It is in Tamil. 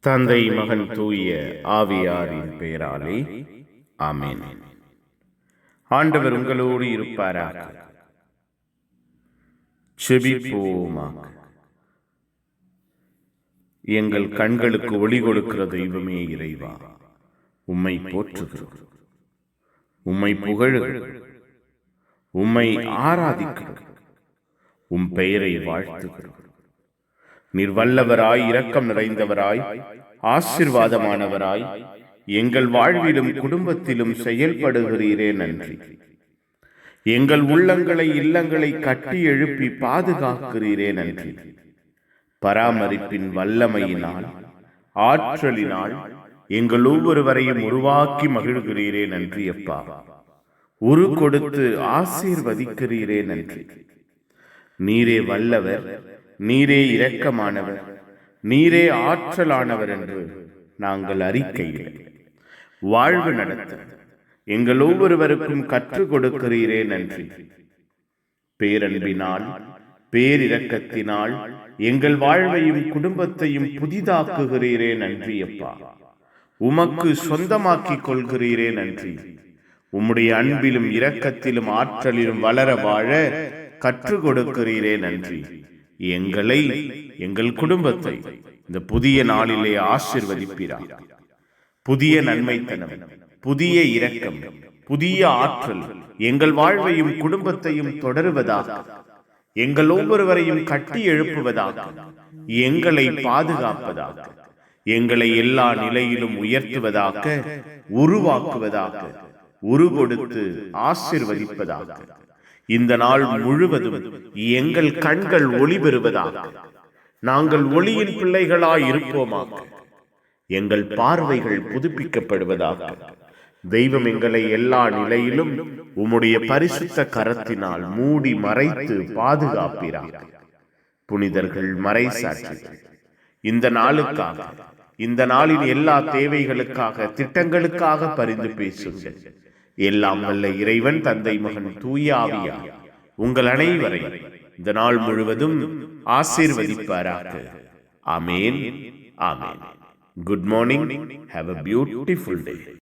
தந்தை மகன் தூய ஆவியாரின் பெயராலே ஆமென். ஆண்டவர் உங்களோடு இருப்பாராக. செபிப்போமாக. எங்கள் கண்களுக்கு ஒளி கொடுக்கிற தெய்வமே இறைவா, உம்மை போற்றுகிறோம், உம்மை புகழுகிறோம், உம்மை ஆராதிக்கிறோம், உம் பெயரை வாழ்த்துகிறோம். நீர் வல்லவராய், இரக்கம் நிறைந்தவராய், ஆசீர்வாதமானவராய், எங்கள் வாழ்விலும் குடும்பத்திலும் செயல்படுகிறீரே நன்றி. எங்கள் உள்ளங்களை இல்லங்களை கட்டி எழுப்பி பாதுகாக்கிறீரே நன்றி. பராமரிப்பின் வல்லமையினால், ஆற்றலினால் எங்கள் ஒவ்வொருவரையும் உருவாக்கி மகிழ்கிறீரே நன்றி அப்பா. உரு கொடுத்து ஆசீர்வதிக்கிறீரே நன்றி. நீரே வல்லவர், நீரே இரக்கமானவர், நீரே ஆற்றலானவர் என்று நாங்கள் அறிக்கையில் வாழ்வு நடத்த எங்கள் ஒவ்வொருவருக்கும் கற்றுக் கொடுக்கிறீரே நன்றி. பேரன்பினால், பேரிரக்கத்தினால் எங்கள் வாழ்வையும் குடும்பத்தையும் புதிதாக்குகிறீரே நன்றி அப்பா. உமக்கு சொந்தமாக்கிக் கொள்கிறீரே நன்றி. உம்முடைய அன்பிலும் இரக்கத்திலும் ஆற்றலிலும் வளர வாழ கற்றுக் கொடுக்கிறீரே நன்றி. எங்களை, எங்கள் குடும்பத்தை இந்த புதிய நாளிலே ஆசீர்வதிப்பீராக. புதிய நன்மைத்தனம், புதிய இரக்கம், புதிய ஆற்றல் எங்கள் வாழ்வையும் குடும்பத்தையும் தொடருவதாக, எங்கள் ஒவ்வொருவரையும் கட்டி எழுப்புவதாக, எங்களை பாதுகாப்பதாக, எங்களை எல்லா நிலையிலும் உயர்த்துவதாக, உருவாக்குவதாக, உரு கொடுத்து ஆசீர்வதிப்பதாக. இந்த நாள் முழுவதும் எங்கள் கண்கள் ஒளி பெறுவதாக, நாங்கள் ஒளியின் பிள்ளைகளாய் இருப்போமாக, எங்கள் பார்வைகள் புதுப்பிக்கப்படுவதாக. தெய்வம் எங்களை எல்லா நிலையிலும் உம்முடைய பரிசுத்த கரத்தினால் மூடி மறைத்து பாதுகாப்பீராக. புனிதர்கள், மறைசாட்சிகள் இந்த நாளுக்காக, இந்த நாளின் எல்லா தேவைகளுக்காக, திட்டங்களுக்காக பரிந்து பேசுங்கள். எல்லாம் வல்ல இறைவன், தந்தை மகன் தூய ஆவியார் உங்கள் அனைவரை இந்த நாள் முழுவதும் ஆசீர்வதிப்பாராக. Amen, amen. Good morning. Have a beautiful day.